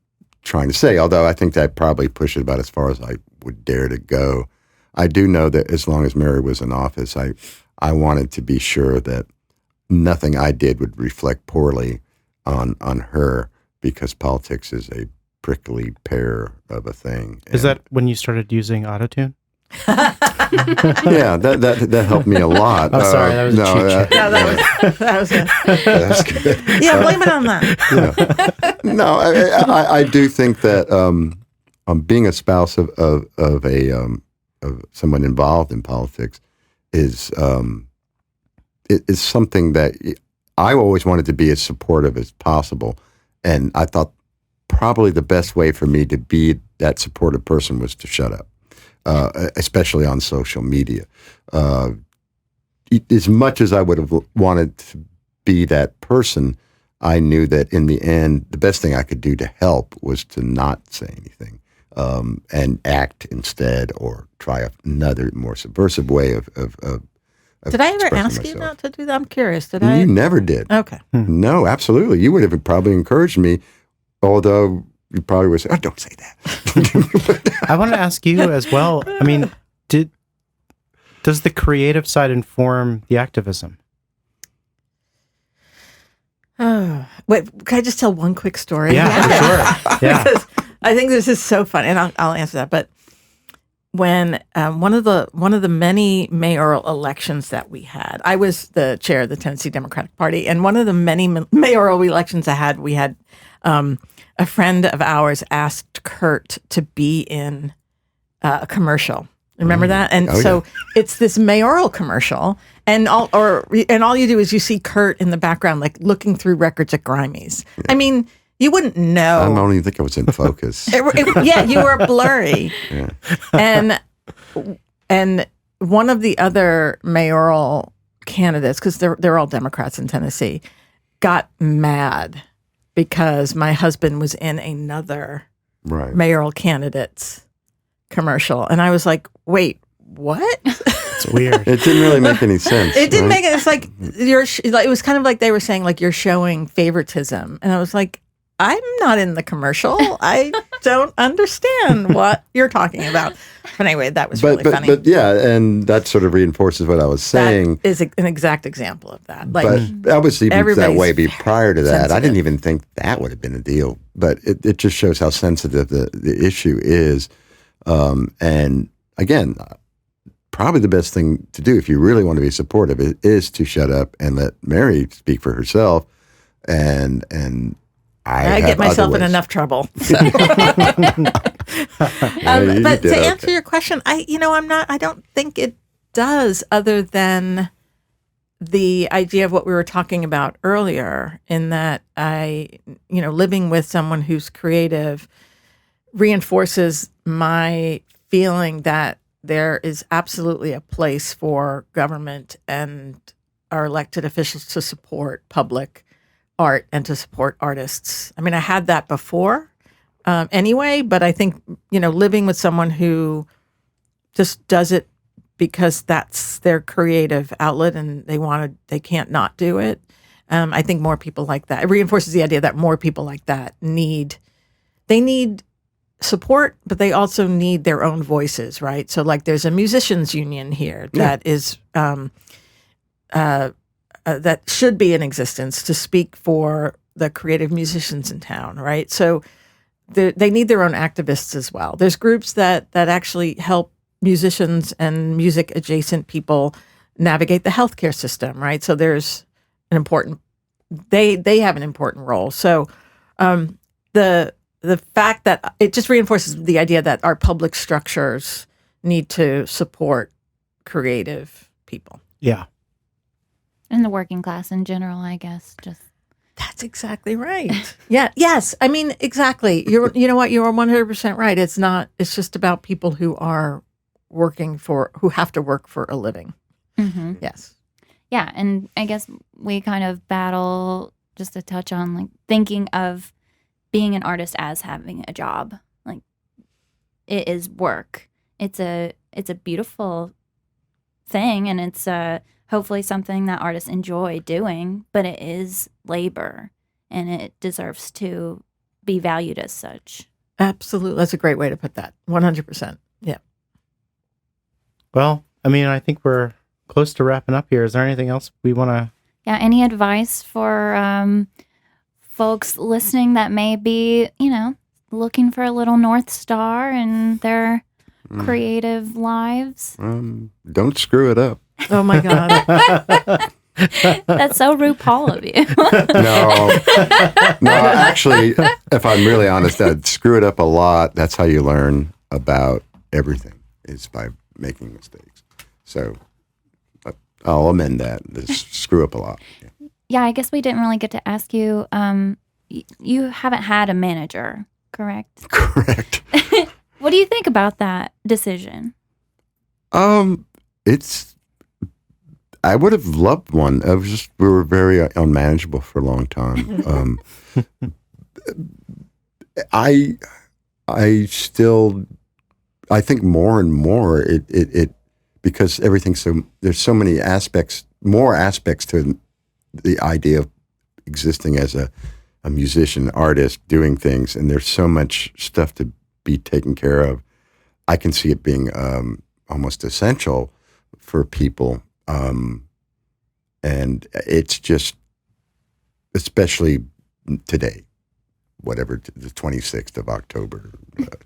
trying to say. Although I think that probably pushed it about as far as I would dare to go. I do know that as long as Mary was in office, I wanted to be sure that nothing I did would reflect poorly on her, because politics is a prickly pear of a thing. Is that when you started using autotune? Yeah, that helped me a lot. Oh, sorry, that was a cheat sheet. Yeah, that was it. That's good. Yeah, blame it on that. Yeah. No, I do think that being a spouse of someone involved in politics is something that I always wanted to be as supportive as possible, and I thought probably the best way for me to be that supportive person was to shut up, especially on social media. As much as I would have wanted to be that person, I knew that in the end, the best thing I could do to help was to not say anything and act instead, or try another more subversive way of Did I ever expressing ask you myself. not to do that? I'm curious. Did I? You never did. Okay. No, absolutely. You would have probably encouraged me, although you probably would say, "Oh, don't say that." I want to ask you as well. I mean, does the creative side inform the activism? Oh, wait, can I just tell one quick story? Yeah, for sure. Yeah. Because I think this is so fun, and I'll answer that. But when one of the many mayoral elections that we had, I was the chair of the Tennessee Democratic Party, and one of the many mayoral elections we had a friend of ours asked Kurt to be in a commercial. Remember that? And so it's this mayoral commercial, and all you do is you see Kurt in the background, like looking through records at Grimey's. Yeah. I mean, you wouldn't know. I don't even think I was in focus. Yeah, you were blurry. Yeah. And one of the other mayoral candidates, because they're all Democrats in Tennessee, got mad because my husband was in another mayoral candidate's commercial, and I was like, "Wait, what?" It's weird. It didn't really make any sense. It didn't make it. It's like it was kind of like they were saying, like, you're showing favoritism, and I was like, I'm not in the commercial. I don't understand what you're talking about. But anyway, that was really funny. But yeah, and that sort of reinforces what I was saying. That is an exact example of that. Like, but I was even that way prior to that. sensitive. I didn't even think that would have been a deal. But it just shows how sensitive the issue is. And again, probably the best thing to do if you really want to be supportive is to shut up and let Mary speak for herself. And I get myself in enough trouble. So. But to answer your question, I don't think it does, other than the idea of what we were talking about earlier, in that living with someone who's creative reinforces my feeling that there is absolutely a place for government and our elected officials to support public art and to support artists. I mean, I had that before anyway, but I think, living with someone who just does it because that's their creative outlet and they can't not do it. I think more people like that. It reinforces the idea that more people like that need support, but they also need their own voices, right? So like there's a musicians union here that is that should be in existence to speak for the creative musicians in town, right? So they need their own activists as well. There's groups that actually help musicians and music adjacent people navigate the healthcare system, right? So there's an important, they have an important role. So the fact that it just reinforces the idea that our public structures need to support creative people. Yeah. And the working class in general, I guess. Just That's exactly right. Yeah. Yes. I mean, exactly. You know what? You are 100% right. It's just about people who are who have to work for a living. mm-hmm. Yes. Yeah, and I guess we kind of battle, just to touch on, like, thinking of being an artist as having a job. Like, it is work. It's a beautiful thing, and it's hopefully something that artists enjoy doing, but it is labor, and it deserves to be valued as such. Absolutely. That's a great way to put that. 100%. Yeah. Well, I mean, I think we're close to wrapping up here. Is there anything else we want to? Yeah, any advice for folks listening that may be, looking for a little North Star in their creative lives? Don't screw it up. Oh my God. That's so RuPaul of you. No, actually, if I'm really honest, I'd screw it up a lot. That's how you learn about everything, is by making mistakes. So I'll amend that. Just screw up a lot. Yeah, I guess we didn't really get to ask you. You haven't had a manager, correct? Correct. What do you think about that decision? I would have loved one. We were very unmanageable for a long time. I think more and more it because there's so many more aspects to the idea of existing as a musician, artist, doing things, and there's so much stuff to be taken care of. I can see it being almost essential for people, and it's just, especially today, whatever, the 26th of October,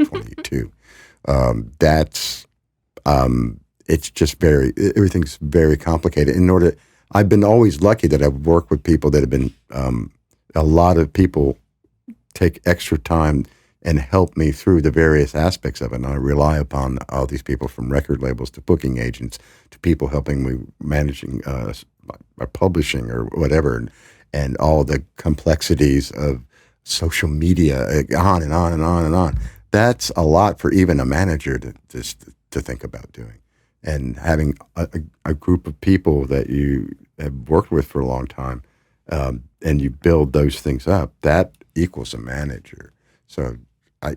22. It's just everything's very complicated. I've been always lucky that I've worked with people that have been, a lot of people take extra time and help me through the various aspects of it. And I rely upon all these people, from record labels to booking agents to people helping me managing my publishing or whatever, and all the complexities of social media, on and on and on and on. That's a lot for even a manager to think about doing. And having a group of people that you have worked with for a long time, and you build those things up, that equals a manager. So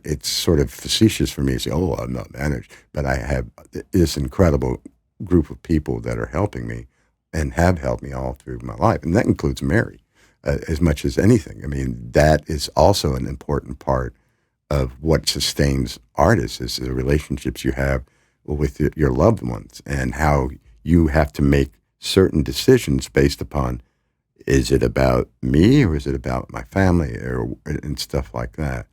it's sort of facetious for me to say, oh, I'm not managed, but I have this incredible group of people that are helping me and have helped me all through my life. And that includes Mary as much as anything. I mean, that is also an important part of what sustains artists, is the relationships you have with your loved ones, and how you have to make certain decisions based upon, is it about me or is it about my family, and stuff like that.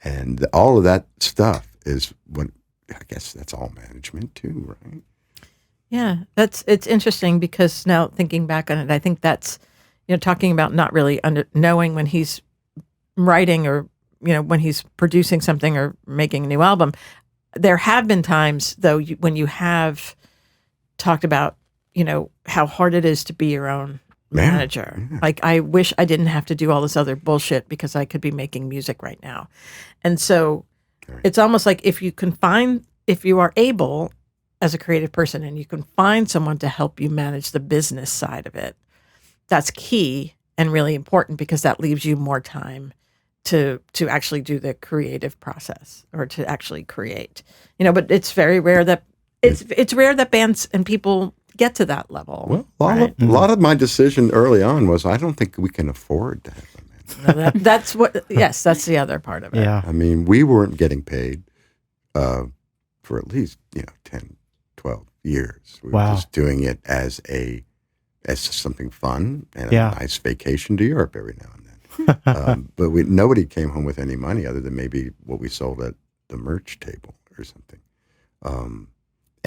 And all of that stuff is what, I guess that's all management too, right? Yeah, it's interesting, because now thinking back on it, I think that's, talking about not really knowing when he's writing, or, when he's producing something or making a new album. There have been times, though, when you have talked about, how hard it is to be your own manager. Yeah. Like, I wish I didn't have to do all this other bullshit because I could be making music right now. And so it's almost like if you are able as a creative person, and you can find someone to help you manage the business side of it, that's key and really important, because that leaves you more time to actually do the creative process, or to actually create. But it's very rare that it's rare that bands and people get to that level. Well, a lot of my decision early on was, I don't think we can afford to have a manager. That's the other part of it. Yeah. I mean, we weren't getting paid for at least 10, 12 years. We were just doing it as something fun and a nice vacation to Europe every now and then. But nobody came home with any money other than maybe what we sold at the merch table or something.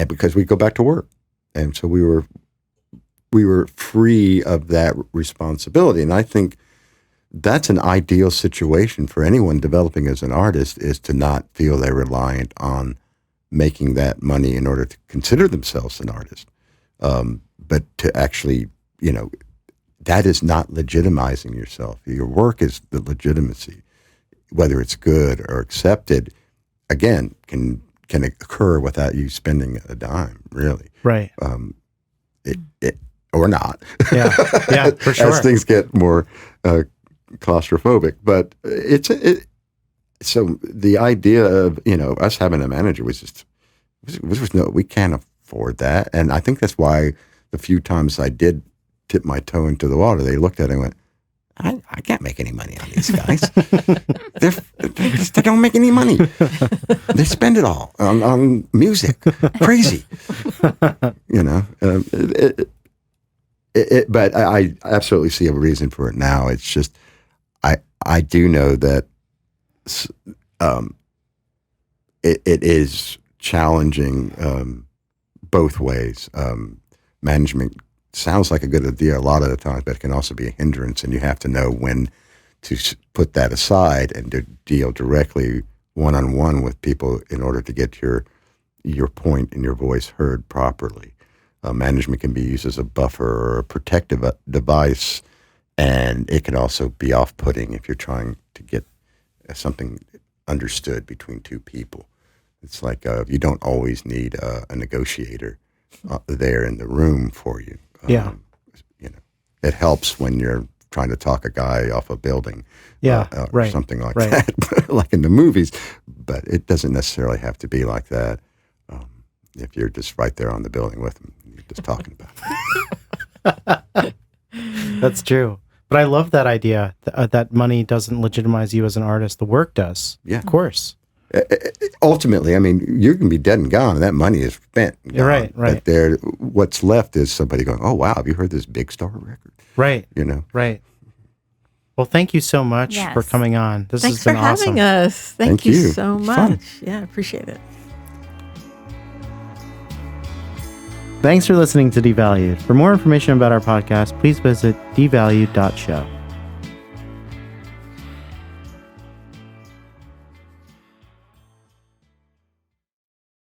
and because we go back to work, and so we were free of that responsibility. And I think that's an ideal situation for anyone developing as an artist, is to not feel they're reliant on making that money in order to consider themselves an artist. But to actually, that is not legitimizing yourself. Your work is the legitimacy. Whether it's good or accepted, again, can occur without you spending a dime, really. Right. It or not. Yeah, for sure. As things get more claustrophobic. But so the idea of, us having a manager was we can't afford that. And I think that's why the few times I did tip my toe into the water, they looked at it and went, I can't make any money on these guys. They don't make any money. They spend it all on music. Crazy. But I absolutely see a reason for it now. It's just, I do know that it is challenging both ways. Management sounds like a good idea a lot of the times, but it can also be a hindrance, and you have to know when to put that aside and to deal directly one-on-one with people in order to get your point and your voice heard properly. Management can be used as a buffer or a protective device, and it can also be off-putting if you're trying to get something understood between two people. It's like you don't always need a negotiator there in the room for you. Yeah. It helps when you're trying to talk a guy off a building. Or right. something like that, like in the movies. But it doesn't necessarily have to be like that. If you're just right there on the building with him, you're just talking about it. That's true. But I love that idea that money doesn't legitimize you as an artist. The work does. Yeah. Of course. Ultimately, I mean, you can be dead and gone, and that money is spent. You're right. But what's left is somebody going, "Oh, wow, have you heard this Big Star record?" Right. Right. Well, thank you so much for coming on. This Thanks has been for awesome. having us. Thank you so much. Fun. Yeah, I appreciate it. Thanks for listening to Devalued. For more information about our podcast, please visit devalued.show.